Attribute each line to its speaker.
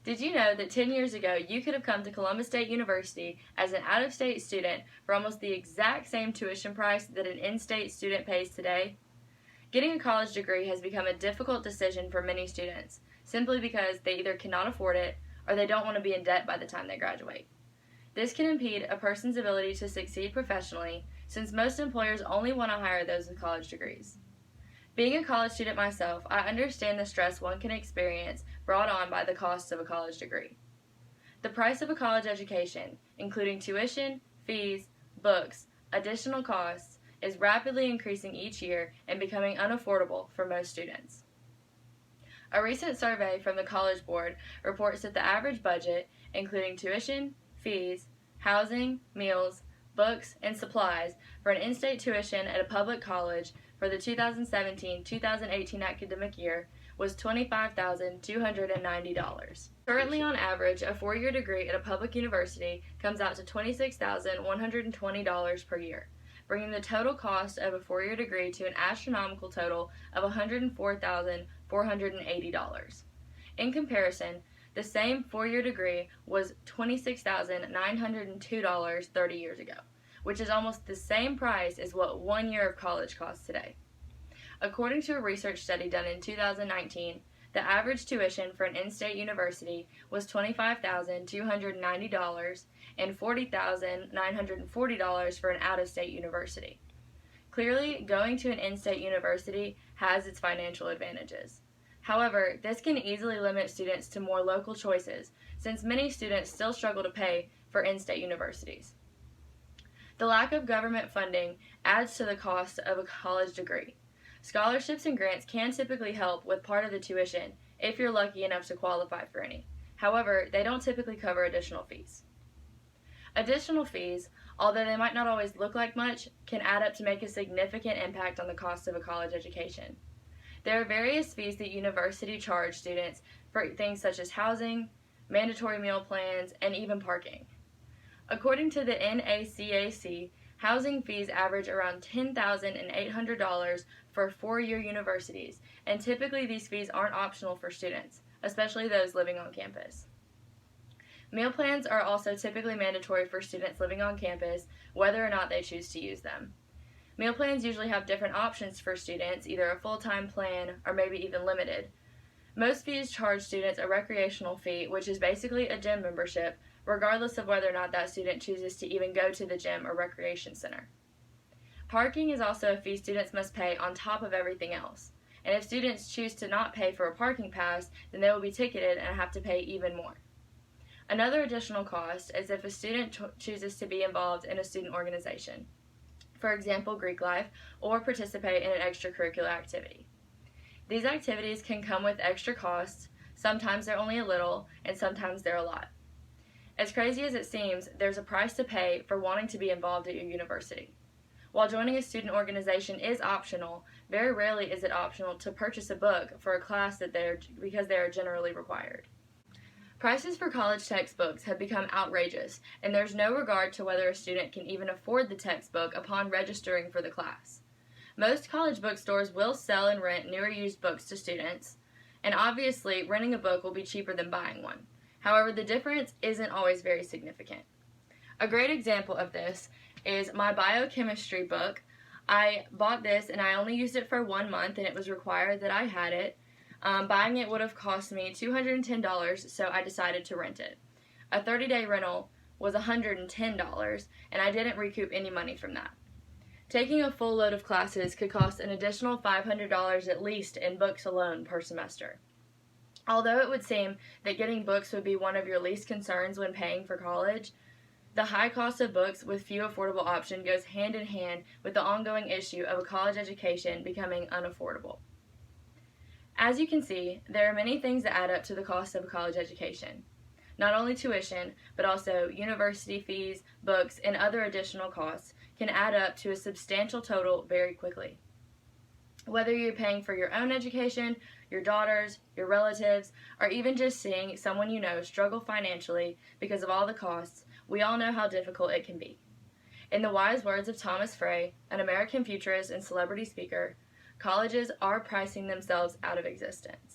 Speaker 1: Did you know that 10 years ago you could have come to Columbus State University as an out-of-state student for almost the exact same tuition price that an in-state student pays today? Getting a college degree has become a difficult decision for many students, simply because they either cannot afford it or they don't want to be in debt by the time they graduate. This can impede a person's ability to succeed professionally, since most employers only want to hire those with college degrees. Being a college student myself, I understand the stress one can experience brought on by the cost of a college degree. The price of a college education, including tuition, fees, books, additional costs, is rapidly increasing each year and becoming unaffordable for most students. A recent survey from the College Board reports that the average budget, including tuition, fees, housing, meals, books, and supplies for an in-state tuition at a public college for the 2017-2018 academic year was $25,290. Currently, on average, a four-year degree at a public university comes out to $26,120 per year, bringing the total cost of a four-year degree to an astronomical total of $104,480. In comparison, the same four-year degree was $26,902 30 years ago, which is almost the same price as what 1 year of college costs today. According to a research study done in 2019, the average tuition for an in-state university was $25,290 and $40,940 for an out-of-state university. Clearly, going to an in-state university has its financial advantages. However, this can easily limit students to more local choices, since many students still struggle to pay for in-state universities. The lack of government funding adds to the cost of a college degree. Scholarships and grants can typically help with part of the tuition if you're lucky enough to qualify for any. However, they don't typically cover additional fees. Additional fees, although they might not always look like much, can add up to make a significant impact on the cost of a college education. There are various fees that universities charge students for things such as housing, mandatory meal plans, and even parking. According to the NACAC, housing fees average around $10,800 for four-year universities, and typically these fees aren't optional for students, especially those living on campus. Meal plans are also typically mandatory for students living on campus, whether or not they choose to use them. Meal plans usually have different options for students, either a full-time plan or maybe even limited. Most fees charge students a recreational fee, which is basically a gym membership, regardless of whether or not that student chooses to even go to the gym or recreation center. Parking is also a fee students must pay on top of everything else, and if students choose to not pay for a parking pass, then they will be ticketed and have to pay even more. Another additional cost is if a student chooses to be involved in a student organization, for example Greek life, or participate in an extracurricular activity. These activities can come with extra costs. Sometimes they're only a little, and sometimes they're a lot. As crazy as it seems, there's a price to pay for wanting to be involved at your university. While joining a student organization is optional, very rarely is it optional to purchase a book for a class because they are generally required. Prices for college textbooks have become outrageous, and there's no regard to whether a student can even afford the textbook upon registering for the class. Most college bookstores will sell and rent new or used books to students, and obviously renting a book will be cheaper than buying one. However, the difference isn't always very significant. A great example of this is my biochemistry book. I bought this and I only used it for 1 month, and it was required that I had it. Buying it would have cost me $210, so I decided to rent it. A 30-day rental was $110, and I didn't recoup any money from that. Taking a full load of classes could cost an additional $500 at least in books alone per semester. Although it would seem that getting books would be one of your least concerns when paying for college, the high cost of books with few affordable options goes hand in hand with the ongoing issue of a college education becoming unaffordable. As you can see, there are many things that add up to the cost of a college education. Not only tuition, but also university fees, books, and other additional costs can add up to a substantial total very quickly. Whether you're paying for your own education, your daughter's, your relatives, or even just seeing someone you know struggle financially because of all the costs, we all know how difficult it can be. In the wise words of Thomas Frey, an American futurist and celebrity speaker, colleges are pricing themselves out of existence.